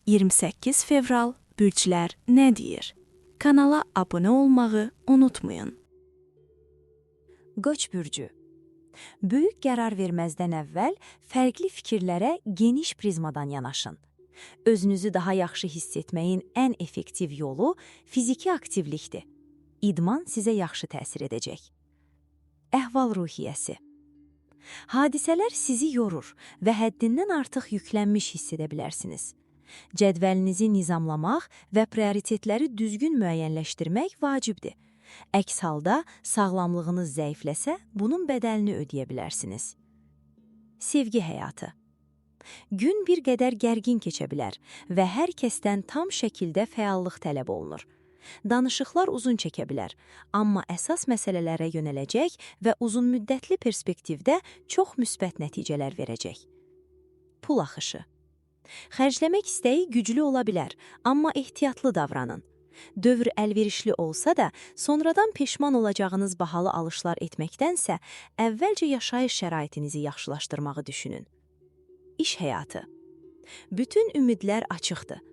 28 fevral bürclər nə deyir? Kanala abunə olmağı unutmayın. Qoç bürcü. Böyük qərar verməzdən əvvəl fərqli fikirlərə geniş prizmadan yanaşın. Özünüzü daha yaxşı hiss etməyin ən effektiv yolu fiziki aktivlikdir. İdman sizə yaxşı təsir edəcək. Əhval-ruhiyyəsi. Hadisələr sizi yorur və həddindən artıq yüklənmiş hiss edə bilərsiniz. Cədvəlinizi nizamlamaq və prioritetləri düzgün müəyyənləşdirmək vacibdir. Əks halda sağlamlığınız zəifləsə, bunun bədəlini ödəyə bilərsiniz. Sevgi həyatı. Gün bir qədər gərgin keçə bilər və hər kəsdən tam şəkildə fəallıq tələb olunur. Danışıqlar uzun çəkə bilər, amma əsas məsələlərə yönələcək və uzunmüddətli perspektivdə çox müsbət nəticələr verəcək. Pul axışı. Xərcləmək istəyi güclü ola bilər, amma ehtiyatlı davranın. Dövr əlverişli olsa da, sonradan peşman olacağınız bahalı alışlar etməkdənsə, əvvəlcə yaşayış şəraitinizi yaxşılaşdırmağı düşünün. İş həyatı. Bütün ümidlər açıqdır.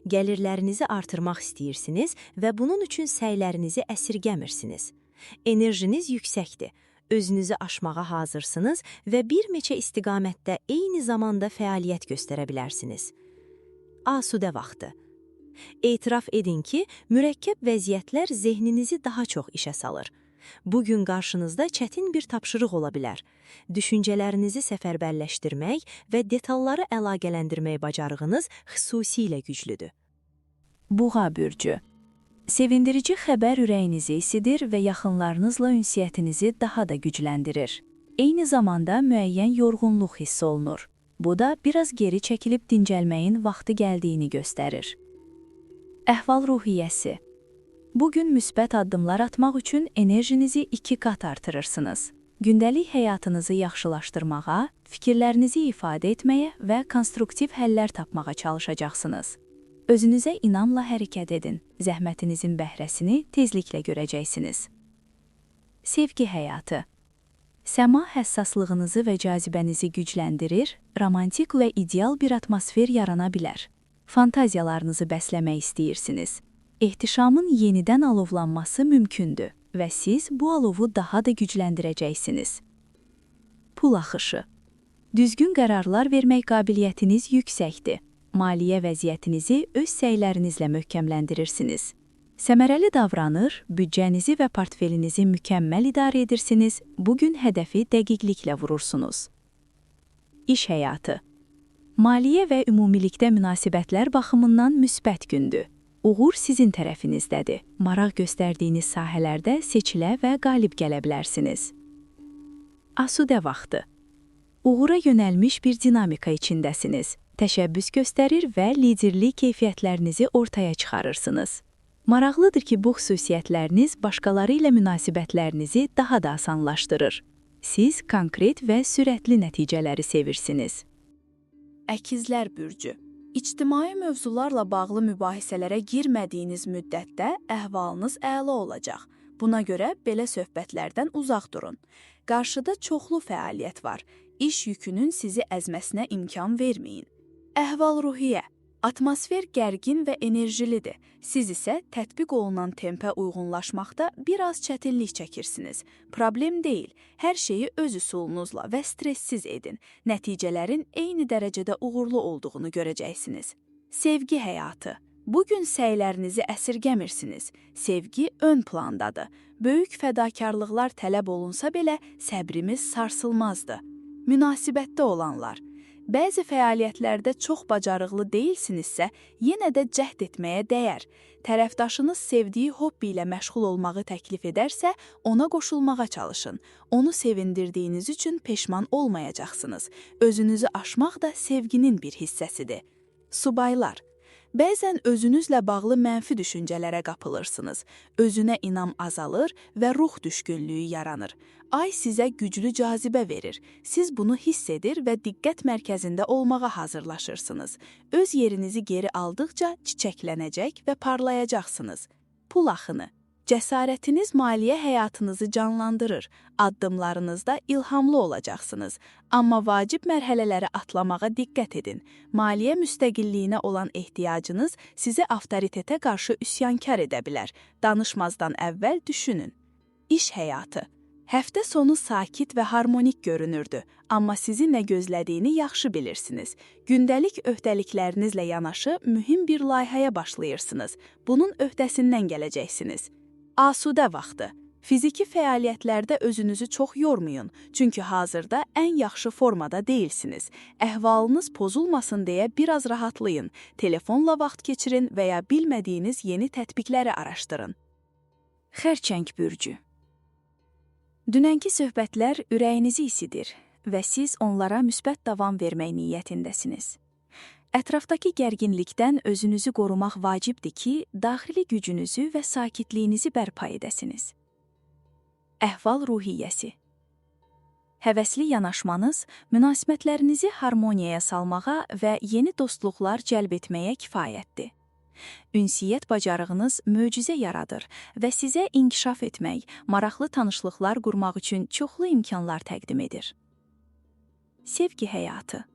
Gəlirlərinizi artırmaq istəyirsiniz və bunun üçün səylərinizi əsirgəmirsiniz. Enerjiniz yüksəkdir, özünüzü aşmağa hazırsınız və bir neçə istiqamətdə eyni zamanda fəaliyyət göstərə bilərsiniz. Asudə vaxtı. Etiraf edin ki, mürəkkəb vəziyyətlər zehninizi daha çox işə salır. Bugün qarşınızda çətin bir tapşırıq ola bilər. Düşüncələrinizi səfərbərləşdirmək və detalları əlaqələndirmək bacarığınız xüsusilə güclüdür. Buğa bürcü. Sevindirici xəbər ürəyinizi isidir və yaxınlarınızla ünsiyyətinizi daha da gücləndirir. Eyni zamanda müəyyən yorğunluq hissi olunur. Bu da biraz geri çəkilib dincəlməyin vaxtı gəldiyini göstərir. Əhval-ruhiyyəsi. Bugün müsbət addımlar atmaq üçün enerjinizi 2 qat artırırsınız. Gündəlik həyatınızı yaxşılaşdırmağa, fikirlərinizi ifadə etməyə və konstruktiv həllər tapmağa çalışacaqsınız. Özünüzə inamla hərəkət edin. Zəhmətinizin bəhrəsini tezliklə görəcəksiniz. Sevgi həyatı. Səma həssaslığınızı və cazibənizi gücləndirir, romantik və ideal bir atmosfer yarana bilər. Fantaziyalarınızı bəsləmək istəyirsiniz. Ehtişamın yenidən alovlanması mümkündür və siz bu alovu daha da gücləndirəcəksiniz. Pul axışı. Düzgün qərarlar vermək qabiliyyətiniz yüksəkdir. Maliyyə vəziyyətinizi öz səylərinizlə möhkəmləndirirsiniz. Səmərəli davranır, büdcənizi və portfelinizi mükəmməl idarə edirsiniz, bugün hədəfi dəqiqliklə vurursunuz. İş həyatı. Maliyyə və ümumilikdə münasibətlər baxımından müsbət gündür. Uğur sizin tərəfinizdədir. Maraq göstərdiyiniz sahələrdə seçilə və qalib gələ bilərsiniz. Asudə vaxtı. Uğura yönəlmiş bir dinamika içindəsiniz. Təşəbbüs göstərir və liderlik keyfiyyətlərinizi ortaya çıxarırsınız. Maraqlıdır ki, bu xüsusiyyətləriniz başqaları ilə münasibətlərinizi daha da asanlaşdırır. Siz konkret və sürətli nəticələri sevirsiniz. Əkizlər bürcü. İctimai mövzularla bağlı mübahisələrə girmədiyiniz müddətdə əhvalınız əla olacaq. Buna görə belə söhbətlərdən uzaq durun. Qarşıda çoxlu fəaliyyət var. İş yükünün sizi əzməsinə imkan verməyin. Əhval-ruhiyyə. Atmosfer gərgin və enerjilidir. Siz isə tətbiq olunan tempə uyğunlaşmaqda biraz çətinlik çəkirsiniz. Problem deyil, hər şeyi öz üsulunuzla və stressiz edin. Nəticələrin eyni dərəcədə uğurlu olduğunu görəcəksiniz. Sevgi həyatı. Bugün səylərinizi əsirgəmirsiniz. Sevgi ön plandadır. Böyük fədakarlıqlar tələb olunsa belə səbrimiz sarsılmazdır. Münasibətdə olanlar. Bəzi fəaliyyətlərdə çox bacarıqlı deyilsinizsə, yenə də cəhd etməyə dəyər. Tərəfdaşınız sevdiyi hobbi ilə məşğul olmağı təklif edərsə, ona qoşulmağa çalışın. Onu sevindirdiyiniz üçün peşman olmayacaqsınız. Özünüzü aşmaq da sevginin bir hissəsidir. Subaylar. Bəzən özünüzlə bağlı mənfi düşüncələrə qapılırsınız. Özünə inam azalır və ruh düşkünlüyü yaranır. Ay sizə güclü cazibə verir. Siz bunu hiss edir və diqqət mərkəzində olmağa hazırlaşırsınız. Öz yerinizi geri aldıqca çiçəklənəcək və parlayacaqsınız. Pul axını. Cəsarətiniz maliyyə həyatınızı canlandırır, addımlarınızda ilhamlı olacaqsınız. Amma vacib mərhələləri atlamağa diqqət edin. Maliyyə müstəqilliyinə olan ehtiyacınız sizi avtoritetə qarşı üsyankar edə bilər. Danışmazdan əvvəl düşünün. İş həyatı. Həftə sonu sakit və harmonik görünürdü, amma sizi nə gözlədiyini yaxşı bilirsiniz. Gündəlik öhdəliklərinizlə yanaşı mühüm bir layihəyə başlayırsınız. Bunun öhdəsindən gələcəksiniz. Asudə vaxtı. Fiziki fəaliyyətlərdə özünüzü çox yormayın, çünki hazırda ən yaxşı formada deyilsiniz. Əhvalınız pozulmasın deyə biraz rahatlayın, telefonla vaxt keçirin və ya bilmədiyiniz yeni tətbiqləri araşdırın. Xərçəng bürcü. Dünənki söhbətlər ürəyinizi isidir və siz onlara müsbət davam vermək niyyətindəsiniz. Ətrafdakı gərginlikdən özünüzü qorumaq vacibdir ki, daxili gücünüzü və sakitliyinizi bərpa edəsiniz. Əhval-ruhiyyəsi. Həvəsli yanaşmanız münasibətlərinizi harmoniyaya salmağa və yeni dostluqlar cəlb etməyə kifayətdir. Ünsiyyət bacarığınız möcüzə yaradır və sizə inkişaf etmək, maraqlı tanışlıqlar qurmaq üçün çoxlu imkanlar təqdim edir. Sevgi həyatı.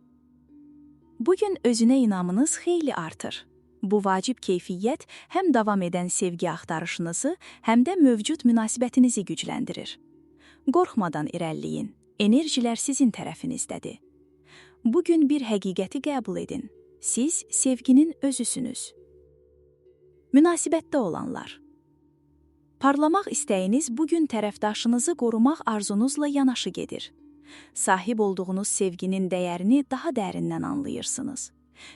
Bugün özünə inamınız xeyli artır. Bu vacib keyfiyyət həm davam edən sevgi axtarışınızı, həm də mövcud münasibətinizi gücləndirir. Qorxmadan irəliləyin, enerjilər sizin tərəfinizdədir. Bugün bir həqiqəti qəbul edin. Siz sevginin özüsünüz. Münasibətdə olanlar. Parlamaq istəyiniz bugün tərəfdaşınızı qorumaq arzunuzla yanaşı gedir. Sahib olduğunuz sevginin dəyərini daha dərindən anlayırsınız.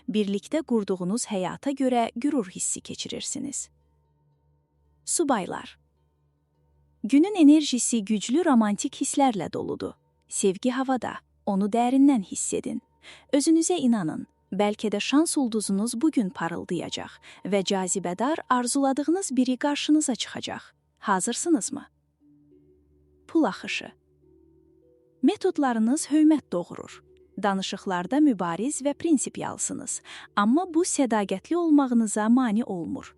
Birlikdə qurduğunuz həyata görə qürur hissi keçirirsiniz. Subaylar. Günün enerjisi güclü romantik hisslərlə doludur. Sevgi havada, onu dərindən hiss edin. Özünüzə inanın. Bəlkə də şans ulduzunuz bugün parıldayacaq və cazibədar arzuladığınız biri qarşınıza çıxacaq. Hazırsınızmı? Pul axışı. Metodlarınız hörmət doğurur. Danışıqlarda mübariz və prinsipialsınız, amma bu sədaqətli olmağınıza mane olmur.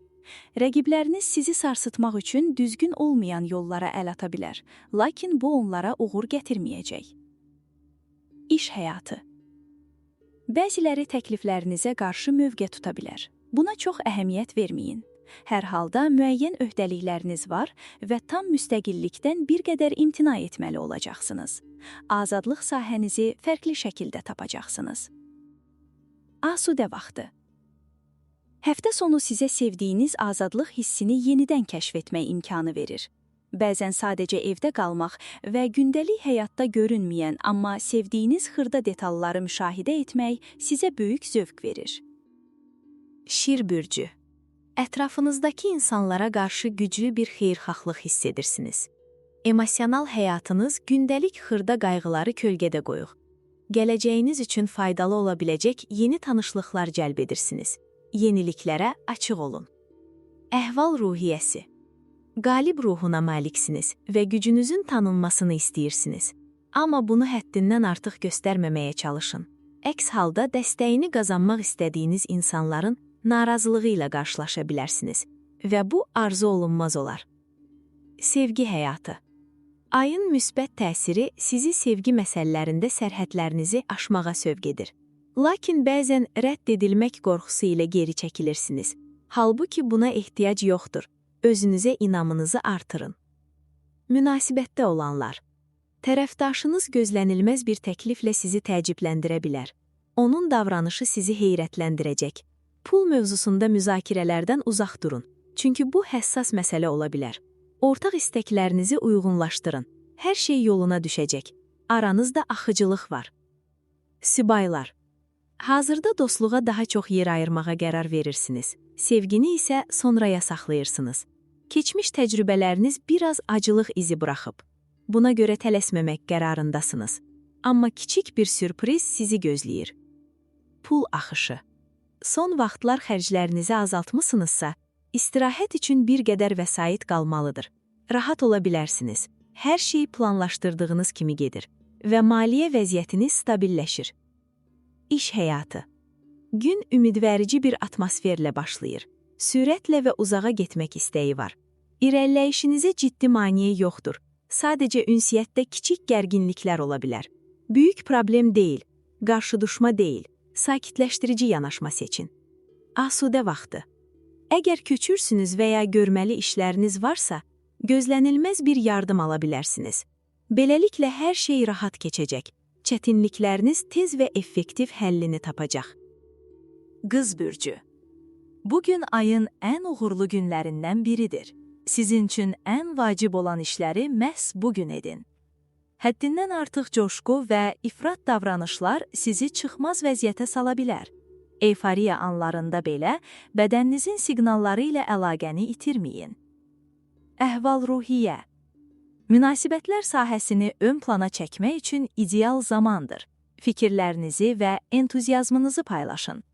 Rəqibləriniz sizi sarsıtmaq üçün düzgün olmayan yollara əl ata bilər, lakin bu onlara uğur gətirməyəcək. İş həyatı. Bəziləri təkliflərinizə qarşı mövqe tuta bilər. Buna çox əhəmiyyət verməyin. Hər halda müəyyən öhdəlikləriniz var və tam müstəqillikdən bir qədər imtina etməli olacaqsınız. Azadlıq sahənizi fərqli şəkildə tapacaqsınız. Asudə vaxtı. Həftə sonu sizə sevdiyiniz azadlıq hissini yenidən kəşf etmək imkanı verir. Bəzən sadəcə evdə qalmaq və gündəlik həyatda görünməyən, amma sevdiyiniz xırda detalları müşahidə etmək sizə böyük zövq verir. Şir bürcü. Ətrafınızdakı insanlara qarşı güclü bir xeyirxahlıq hiss edirsiniz. Emosional həyatınız gündəlik xırda qayğıları kölgədə qoyur. Gələcəyiniz üçün faydalı ola biləcək yeni tanışlıqlar cəlb edirsiniz. Yeniliklərə açıq olun. Əhval-ruhiyyəsi. Qalib ruhuna maliksiniz və gücünüzün tanınmasını istəyirsiniz. Amma bunu həddindən artıq göstərməməyə çalışın. Əks halda dəstəyini qazanmaq istədiyiniz insanların narazılığı ilə qarşılaşa bilərsiniz və bu arzu olunmaz olar. Sevgi həyatı. Ayın müsbət təsiri sizi sevgi məsələlərində sərhədlərinizi aşmağa sövq edir. Lakin bəzən rədd edilmək qorxusu ilə geri çəkilirsiniz. Halbuki buna ehtiyac yoxdur. Özünüzə inamınızı artırın. Münasibətdə olanlar. Tərəfdaşınız gözlənilməz bir təkliflə sizi təəccübləndirə bilər. Onun davranışı sizi heyrətləndirəcək. Pul mövzusunda müzakirələrdən uzaq durun, çünki bu həssas məsələ ola bilər. Ortaq istəklərinizi uyğunlaşdırın. Hər şey yoluna düşəcək. Aranızda axıcılıq var. Subaylar. Hazırda dostluğa daha çox yer ayırmağa qərar verirsiniz. Sevgini isə sonraya saxlayırsınız. Keçmiş təcrübələriniz biraz acılıq izi buraxıb. Buna görə tələsməmək qərarındasınız. Amma kiçik bir sürpriz sizi gözləyir. Pul axışı. Son vaxtlar xərclərinizi azaltmısınızsa, istirahət üçün bir qədər vəsait qalmalıdır. Rahat ola bilərsiniz. Hər şey planlaşdırdığınız kimi gedir və maliyyə vəziyyətiniz stabilləşir. İş həyatı. Gün ümidverici bir atmosferlə başlayır. Sürətlə və uzağa getmək istəyi var. İrəliləyişinizə ciddi maneə yoxdur. Sadəcə ünsiyyətdə kiçik gərginliklər ola bilər. Böyük problem deyil, qarşıdurma deyil, sakitləşdirici yanaşma seçin. Asudə vaxtı. Əgər köçürsünüz və ya görməli işləriniz varsa, gözlənilməz bir yardım ala bilərsiniz. Beləliklə hər şey rahat keçəcək. Çətinlikləriniz tez və effektiv həllini tapacaq. Qız bürcü. Bugün ayın ən uğurlu günlərindən biridir. Sizin üçün ən vacib olan işləri məhz bugün edin. Həddindən artıq coşqu və ifrat davranışlar sizi çıxmaz vəziyyətə sala bilər. Eyforiya anlarında belə bədəninizin siqnalları ilə əlaqəni itirməyin. Əhval-ruhiyyə. Münasibətlər sahəsini ön plana çəkmək üçün ideal zamandır. Fikirlərinizi və entuziazmınızı paylaşın.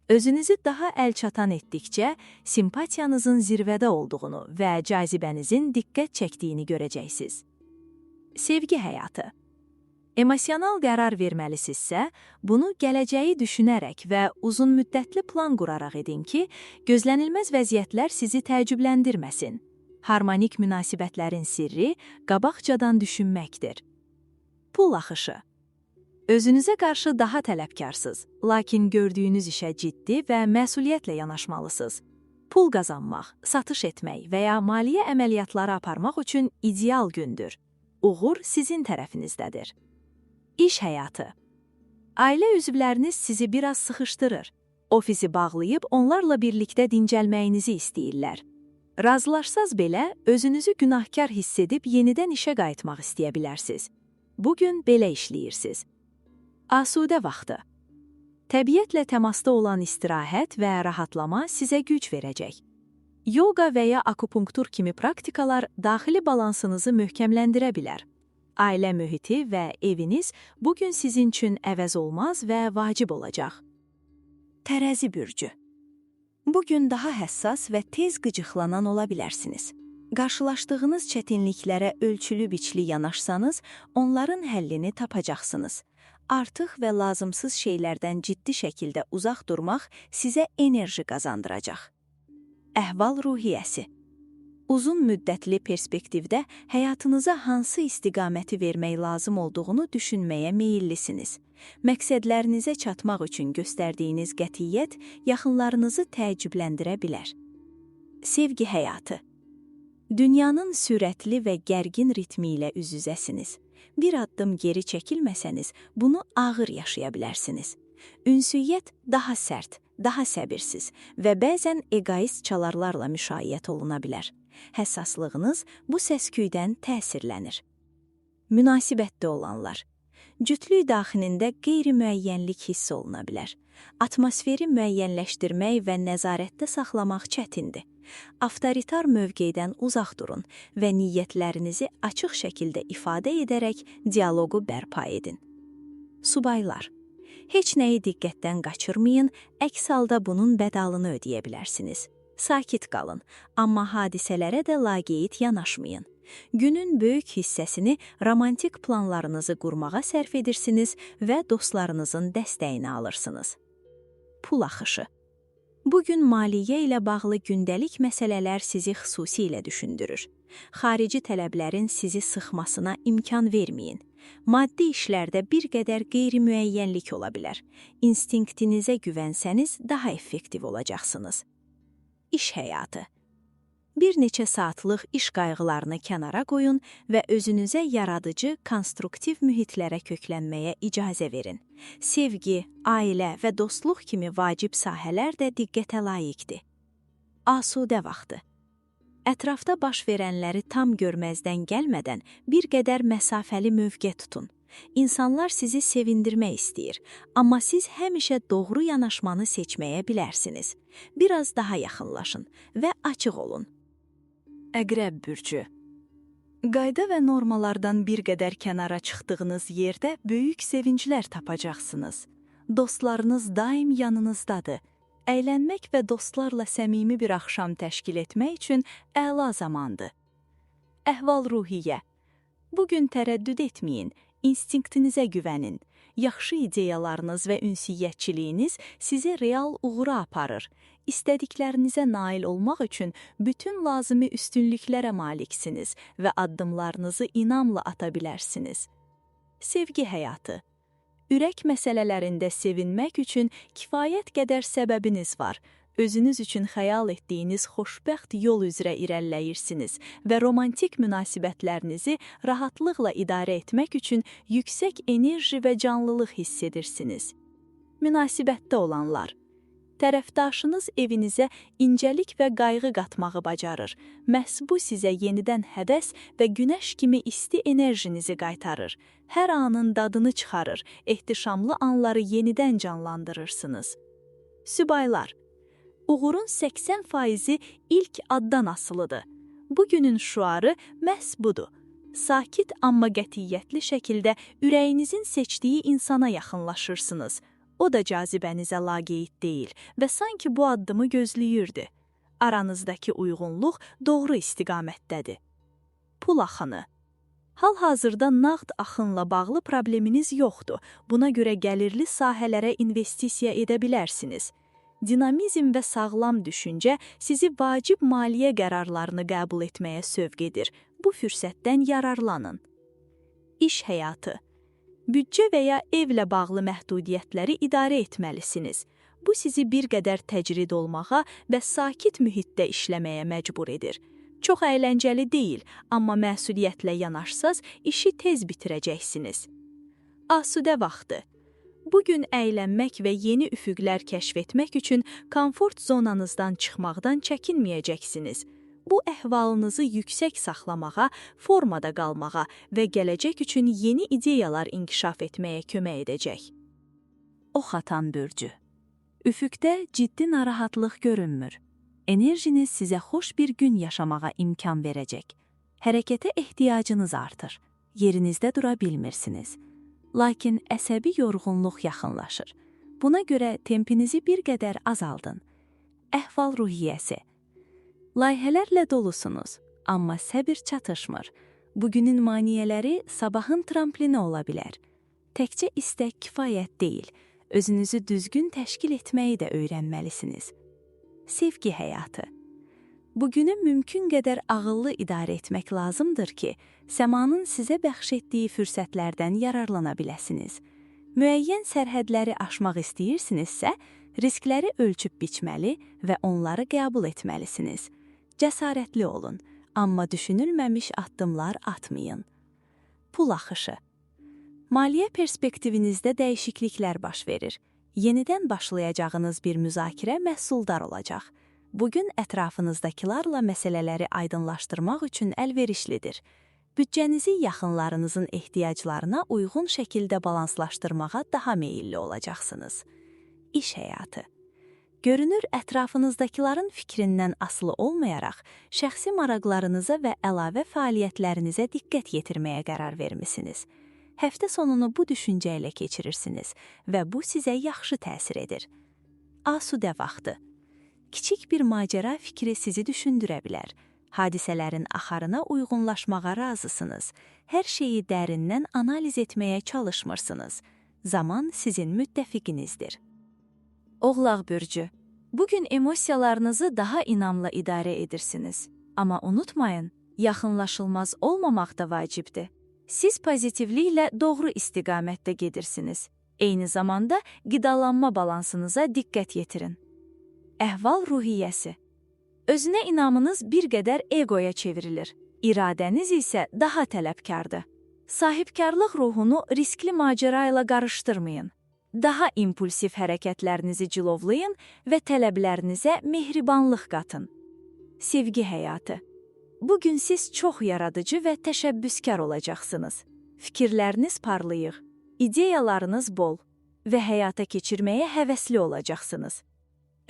Özünüzü daha əlçatan etdikcə simpatiyanızın zirvədə olduğunu və cazibənizin diqqət çəkdiyini görəcəksiniz. Sevgi həyatı. Emosional qərar verməlisinizsə, bunu gələcəyi düşünərək və uzun müddətli plan quraraq edin ki, gözlənilməz vəziyyətlər sizi təəccübləndirməsin. Harmonik münasibətlərin sirri qabaqcadan düşünməkdir. Pul axışı. Özünüzə qarşı daha tələbkarsınız, lakin gördüyünüz işə ciddi və məsuliyyətlə yanaşmalısınız. Pul qazanmaq, satış etmək və ya maliyyə əməliyyatları aparmaq üçün ideal gündür. Uğur sizin tərəfinizdədir. İş həyatı. Ailə üzvləriniz sizi biraz sıxışdırır. Ofisi bağlayıb onlarla birlikdə dincəlməyinizi istəyirlər. Razılaşsaz belə, özünüzü günahkar hiss edib yenidən işə qayıtmaq istəyə bilərsiniz. Bugün belə işləyirsiniz. Asudə vaxtı. Təbiətlə təmasda olan istirahət və rahatlama sizə güc verəcək. Yoga və ya akupunktur kimi praktikalar daxili balansınızı möhkəmləndirə bilər. Ailə mühiti və eviniz bugün sizin üçün əvəz olmaz və vacib olacaq. Tərəzi bürcü. Bugün daha həssas və tez qıcıqlanan ola bilərsiniz. Qarşılaşdığınız çətinliklərə ölçülü biçli yanaşsanız, onların həllini tapacaqsınız. Artıq və lazımsız şeylərdən ciddi şəkildə uzaq durmaq sizə enerji qazandıracaq. Əhval-ruhiyyəsi. Uzun müddətli perspektivdə həyatınıza hansı istiqaməti vermək lazım olduğunu düşünməyə meyillisiniz. Məqsədlərinizə çatmaq üçün göstərdiyiniz qətiyyət yaxınlarınızı təəccübləndirə bilər. Sevgi həyatı. Dünyanın sürətli və gərgin ritmi ilə üz-üzəsiniz. Bir addım geri çəkilməsəniz, bunu ağır yaşaya bilərsiniz. Ünsiyyət daha sərt, daha səbirsiz və bəzən egoist çalarlarla müşayiət oluna bilər. Həssaslığınız bu səsküydən təsirlənir. Münasibətdə olanlar. Cütlük daxilində qeyri-müəyyənlik hiss oluna bilər. Atmosferi müəyyənləşdirmək və nəzarətdə saxlamaq çətindir. Avtoritar mövqedən uzaq durun və niyyətlərinizi açıq şəkildə ifadə edərək dialoqu bərpa edin. Subaylar. Heç nəyi diqqətdən qaçırmayın, əks halda bunun bədalını ödəyə bilərsiniz. Sakit qalın, amma hadisələrə də laqeyd yanaşmayın. Günün böyük hissəsini romantik planlarınızı qurmağa sərf edirsiniz və dostlarınızın dəstəyini alırsınız. Pul axışı. Bugün maliyyə ilə bağlı gündəlik məsələlər sizi xüsusilə düşündürür. Xarici tələblərin sizi sıxmasına imkan verməyin. Maddi işlərdə bir qədər qeyri-müəyyənlik ola bilər. İnstinktinizə güvənsəniz daha effektiv olacaqsınız. İş həyatı. Bir neçə saatlıq iş qayğılarını kənara qoyun və özünüzə yaradıcı, konstruktiv mühitlərə köklənməyə icazə verin. Sevgi, ailə və dostluq kimi vacib sahələr də diqqətə layiqdir. Asudə vaxtı. Ətrafda baş verənləri tam görməzdən gəlmədən bir qədər məsafəli mövqe tutun. İnsanlar sizi sevindirmək istəyir, amma siz həmişə doğru yanaşmanı seçməyə bilərsiniz. Biraz daha yaxınlaşın və açıq olun. Əqrəb bürcü. Qayda və normalardan bir qədər kənara çıxdığınız yerdə böyük sevinclər tapacaqsınız. Dostlarınız daim yanınızdadır. Əylənmək və dostlarla səmimi bir axşam təşkil etmək üçün əla zamandır. Əhval-ruhiyyə. Bugün tərəddüd etməyin, instinktinizə güvənin. Yaxşı ideyalarınız və ünsiyyətçiliyiniz sizi real uğura aparır. İstədiklərinizə nail olmaq üçün bütün lazımi üstünlüklərə maliksiniz və addımlarınızı inamla ata bilərsiniz. Sevgi həyatı. Ürək məsələlərində sevinmək üçün kifayət qədər səbəbiniz var. Özünüz üçün xəyal etdiyiniz xoşbəxt yol üzrə irəliləyirsiniz və romantik münasibətlərinizi rahatlıqla idarə etmək üçün yüksək enerji və canlılıq hiss edirsiniz. Münasibətdə olanlar. Tərəfdaşınız evinizə incəlik və qayğı qatmağı bacarır. Məhz bu sizə yenidən həvəs və günəş kimi isti enerjinizi qaytarır. Hər anın dadını çıxarır, ehtişamlı anları yenidən canlandırırsınız. Sübaylar. Uğurun 80%-i ilk addan asılıdır. Bugünün şüarı məhz budur. Sakit, amma qətiyyətli şəkildə ürəyinizin seçdiyi insana yaxınlaşırsınız. O da cazibənizə laqeyd deyil və sanki bu addımı gözləyirdi. Aranızdakı uyğunluq doğru istiqamətdədir. Pul axını. Hal-hazırda nağd axınla bağlı probleminiz yoxdur. Buna görə gəlirli sahələrə investisiya edə bilərsiniz. Dinamizm və sağlam düşüncə sizi vacib maliyyə qərarlarını qəbul etməyə sövq edir. Bu fürsətdən yararlanın. İş həyatı. Büdcə və ya evlə bağlı məhdudiyyətləri idarə etməlisiniz. Bu sizi bir qədər təcrid olmağa və sakit mühitdə işləməyə məcbur edir. Çox əyləncəli deyil, amma məsuliyyətlə yanaşsaz işi tez bitirəcəksiniz. Asudə vaxtı. Bugün əylənmək və yeni üfüqlər kəşf etmək üçün komfort zonanızdan çıxmaqdan çəkinməyəcəksiniz. Bu əhvalınızı yüksək saxlamağa, formada qalmağa və gələcək üçün yeni ideyalar inkişaf etməyə kömək edəcək. Ox atan bürcü. Üfüqdə ciddi narahatlıq görünmür. Enerjiniz sizə xoş bir gün yaşamağa imkan verəcək. Hərəkətə ehtiyacınız artır. Yerinizdə dura bilmirsiniz. Lakin əsəbi yorğunluq yaxınlaşır. Buna görə tempinizi bir qədər azaldın. Əhval-ruhiyyəsi. Layihələrlə dolusunuz, amma səbir çatışmır. Bugünün maneələri sabahın tramplini ola bilər. Təkcə istək kifayət deyil, özünüzü düzgün təşkil etməyi də öyrənməlisiniz. Sevgi həyatı. Bugünü mümkün qədər ağıllı idarə etmək lazımdır ki, səmanın sizə bəxş etdiyi fürsətlərdən yararlana biləsiniz. Müəyyən sərhədləri aşmaq istəyirsinizsə, riskləri ölçüb biçməli və onları qəbul etməlisiniz. Cəsarətli olun, amma düşünülməmiş addımlar atmayın. Pul axışı. Maliyyə perspektivinizdə dəyişikliklər baş verir. Yenidən başlayacağınız bir müzakirə məhsuldar olacaq. Bugün ətrafınızdakilarla məsələləri aydınlaşdırmaq üçün əlverişlidir. Büdcənizi yaxınlarınızın ehtiyaclarına uyğun şəkildə balanslaşdırmağa daha meyilli olacaqsınız. İş həyatı. Görünür, ətrafınızdakiların fikrindən asılı olmayaraq, şəxsi maraqlarınıza və əlavə fəaliyyətlərinizə diqqət yetirməyə qərar vermisiniz. Həftə sonunu bu düşüncə ilə keçirirsiniz və bu sizə yaxşı təsir edir. Asudə vaxtı. Kiçik bir macəra fikri sizi düşündürə bilər. Hadisələrin axarına uyğunlaşmağa razısınız. Hər şeyi dərindən analiz etməyə çalışmırsınız. Zaman sizin müttəfiqinizdir. Oğlaq bürcü. Bugün emosiyalarınızı daha inamla idarə edirsiniz. Amma unutmayın, yaxınlaşılmaz olmamaq da vacibdir. Siz pozitivliklə doğru istiqamətdə gedirsiniz. Eyni zamanda qidalanma balansınıza diqqət yetirin. Əhval-ruhiyyəsi. Özünə inamınız bir qədər egoya çevrilir. İradəniz isə daha tələbkardır. Sahibkarlıq ruhunu riskli macəra ilə qarışdırmayın. Daha impulsiv hərəkətlərinizi cilovlayın və tələblərinizə mehribanlıq qatın. Sevgi həyatı. Bugün siz çox yaradıcı və təşəbbüskar olacaqsınız. Fikirləriniz parlayıq, ideyalarınız bol və həyata keçirməyə həvəsli olacaqsınız.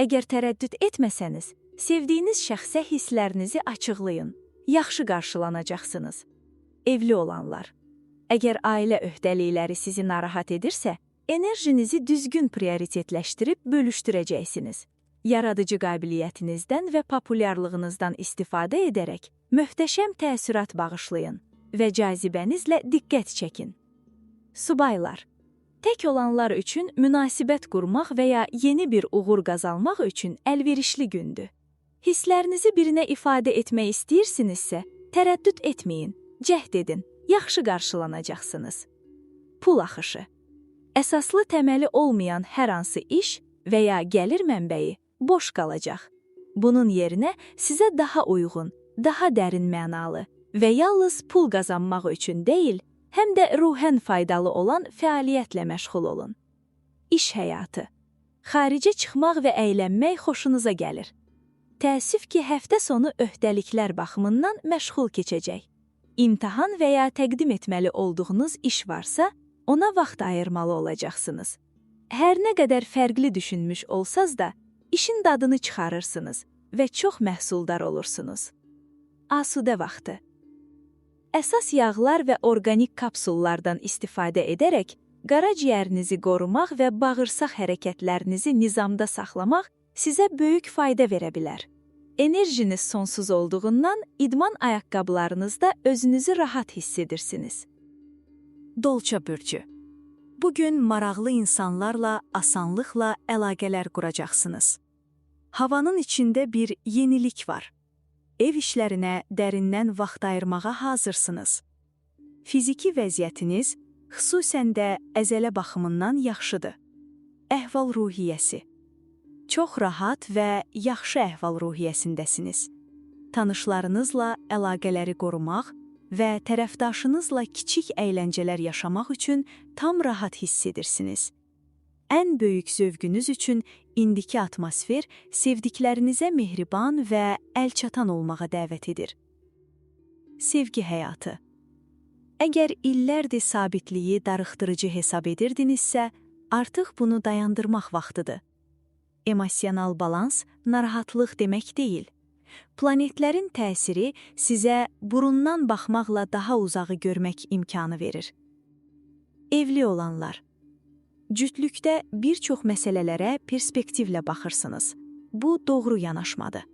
Əgər tərəddüd etməsəniz, sevdiyiniz şəxsə hisslərinizi açıqlayın. Yaxşı qarşılanacaqsınız. Evli olanlar. Əgər ailə öhdəlikləri sizi narahat edirsə, enerjinizi düzgün prioritetləşdirib bölüşdürəcəksiniz. Yaradıcı qabiliyyətinizdən və populyarlığınızdan istifadə edərək möhtəşəm təəssürat bağışlayın və cazibənizlə diqqət çəkin. Subaylar. Tək olanlar üçün münasibət qurmaq və ya yeni bir uğur qazanmaq üçün əlverişli gündür. Hisslərinizi birinə ifadə etmək istəyirsinizsə, tərəddüd etməyin, cəhd edin, yaxşı qarşılanacaqsınız. Pul axışı. Əsaslı təməli olmayan hər hansı iş və ya gəlir mənbəyi boş qalacaq. Bunun yerinə sizə daha uyğun, daha dərin mənalı və yalnız pul qazanmaq üçün deyil, həm də ruhən faydalı olan fəaliyyətlə məşğul olun. İş həyatı. Xaricə çıxmaq və əylənmək xoşunuza gəlir. Təəssüf ki, həftə sonu öhdəliklər baxımından məşğul keçəcək. İmtahan və ya təqdim etməli olduğunuz iş varsa, ona vaxt ayırmalı olacaqsınız. Hər nə qədər fərqli düşünmüş olsaz da, işin dadını çıxarırsınız və çox məhsuldar olursunuz. Asudə vaxtı. Əsas yağlar və orqanik kapsullardan istifadə edərək, qaraciyərinizi qorumaq və bağırsaq hərəkətlərinizi nizamda saxlamaq sizə böyük fayda verə bilər. Enerjiniz sonsuz olduğundan idman ayaqqabılarınızda özünüzü rahat hiss edirsiniz. Dolça bürcü. Bugün maraqlı insanlarla asanlıqla əlaqələr quracaqsınız. Havanın içində bir yenilik var. Ev işlərinə dərindən vaxt ayırmağa hazırsınız. Fiziki vəziyyətiniz xüsusən də əzələ baxımından yaxşıdır. Əhval-ruhiyyəsi. Çox rahat və yaxşı əhval-ruhiyyəsindəsiniz. Tanışlarınızla əlaqələri qorumaq və tərəfdaşınızla kiçik əyləncələr yaşamaq üçün tam rahat hiss edirsiniz. Ən böyük zövqünüz üçün indiki atmosfer sevdiklərinizə mehriban və əlçatan olmağa dəvət edir. Sevgi həyatı. Əgər illərdir sabitliyi darıxdırıcı hesab edirdinizsə, artıq bunu dayandırmaq vaxtıdır. Emosional balans narahatlıq demək deyil. Planetlərin təsiri sizə burundan baxmaqla daha uzağı görmək imkanı verir. Evli olanlar. Cütlükdə bir çox məsələlərə perspektivlə baxırsınız. Bu doğru yanaşmadır.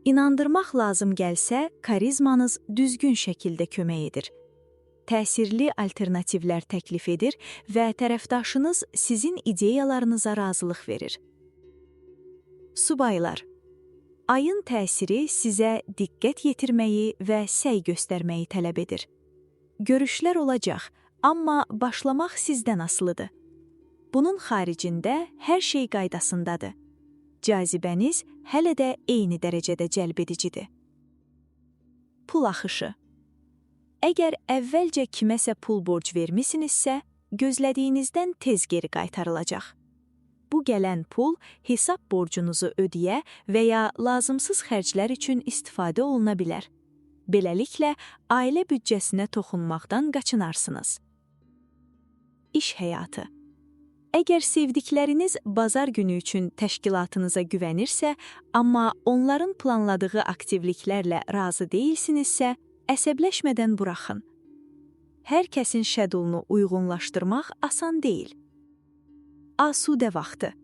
İnandırmaq lazım gəlsə, karizmanız düzgün şəkildə kömək edir. Təsirli alternativlər təklif edir və tərəfdaşınız sizin ideyalarınıza razılıq verir. Subaylar. Ayın təsiri sizə diqqət yetirməyi və səy göstərməyi tələb edir. Görüşlər olacaq, amma başlamaq sizdən asılıdır. Bunun xaricində hər şey qaydasındadır. Cazibəniz hələ də eyni dərəcədə cəlb edicidir. Pul axışı. Əgər əvvəlcə kiməsə pul borc vermisinizsə, gözlədiyinizdən tez geri qaytarılacaq. Bu gələn pul hesab borcunuzu ödəyə və ya lazımsız xərclər üçün istifadə oluna bilər. Beləliklə, ailə büdcəsinə toxunmaqdan qaçınarsınız. İş həyatı. Əgər sevdikləriniz bazar günü üçün təşkilatınıza güvənirsə, amma onların planladığı aktivliklərlə razı deyilsinizsə, əsəbləşmədən buraxın. Hər kəsin şədulunu uyğunlaşdırmaq asan deyil. Asudə vaxtı.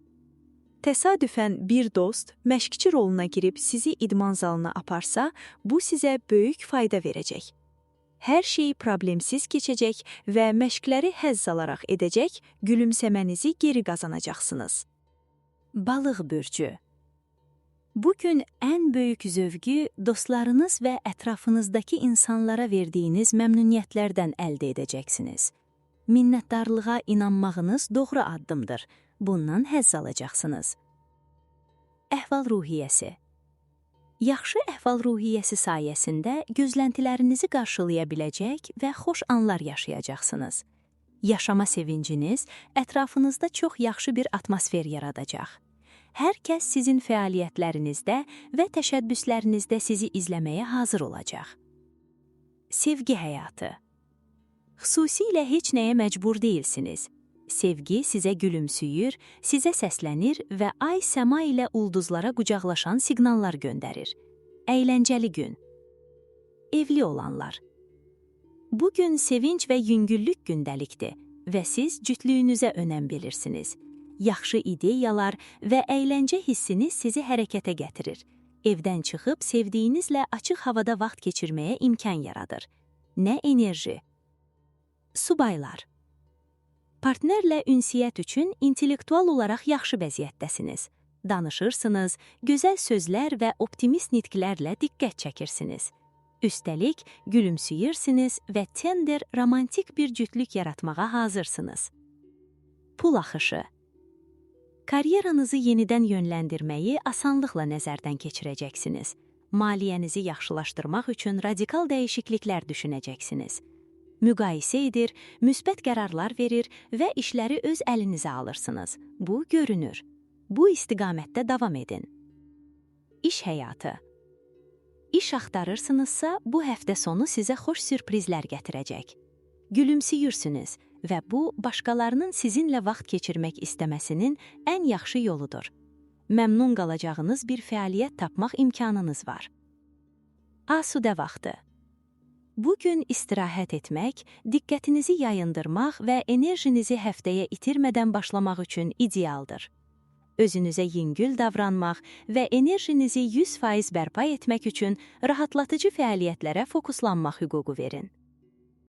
Təsadüfən bir dost məşqçi roluna girib sizi idman zalına aparsa, bu sizə böyük fayda verəcək. Hər şey problemsiz keçəcək və məşqləri həzz alaraq edəcək, gülümsəmənizi geri qazanacaqsınız. Balıq bürcü. Bugün ən böyük zövqü dostlarınız və ətrafınızdakı insanlara verdiyiniz məmnuniyyətlərdən əldə edəcəksiniz. Minnətdarlığa inanmağınız doğru addımdır. Bundan həzz alacaqsınız. Əhval-ruhiyyəsi. Yaxşı əhval-ruhiyyəsi sayəsində gözləntilərinizi qarşılaya biləcək və xoş anlar yaşayacaqsınız. Yaşama sevinciniz ətrafınızda çox yaxşı bir atmosfer yaradacaq. Hər kəs sizin fəaliyyətlərinizdə və təşəbbüslərinizdə sizi izləməyə hazır olacaq. Sevgi həyatı. Xüsusilə heç nəyə məcbur deyilsiniz. Sevgi sizə gülümsüyür, sizə səslənir və ay səma ilə ulduzlara qucaqlaşan siqnallar göndərir. Əyləncəli gün. Evli olanlar. Bugün sevinç və yüngüllük gündəlikdir və siz cütlüyünüzə önəm verirsiniz. Yaxşı ideyalar və əyləncə hissini sizi hərəkətə gətirir. Evdən çıxıb sevdiyinizlə açıq havada vaxt keçirməyə imkan yaradır. Nə enerji. Subaylar. Partnerlə ünsiyyət üçün intellektual olaraq yaxşı vəziyyətdəsiniz. Danışırsınız, gözəl sözlər və optimist nitqlərlə diqqət çəkirsiniz. Üstəlik, gülümsüyürsünüz və tender, romantik bir cütlük yaratmağa hazırsınız. Pul axışı. Karyeranızı yenidən yönləndirməyi asanlıqla nəzərdən keçirəcəksiniz. Maliyyənizi yaxşılaşdırmaq üçün radikal dəyişikliklər düşünəcəksiniz. Müqayisə edir, müsbət qərarlar verir və işləri öz əlinizə alırsınız. Bu görünür. Bu istiqamətdə davam edin. İş həyatı. İş axtarırsınızsa, bu həftə sonu sizə xoş sürprizlər gətirəcək. Gülümsüyürsünüz və bu, başqalarının sizinlə vaxt keçirmək istəməsinin ən yaxşı yoludur. Məmnun qalacağınız bir fəaliyyət tapmaq imkanınız var. Asudə vaxtı. Bu gün istirahət etmək, diqqətinizi yayındırmaq və enerjinizi həftəyə itirmədən başlamaq üçün idealdır. Özünüzə yüngül davranmaq və enerjinizi 100% bərpa etmək üçün rahatlatıcı fəaliyyətlərə fokuslanmaq hüququ verin.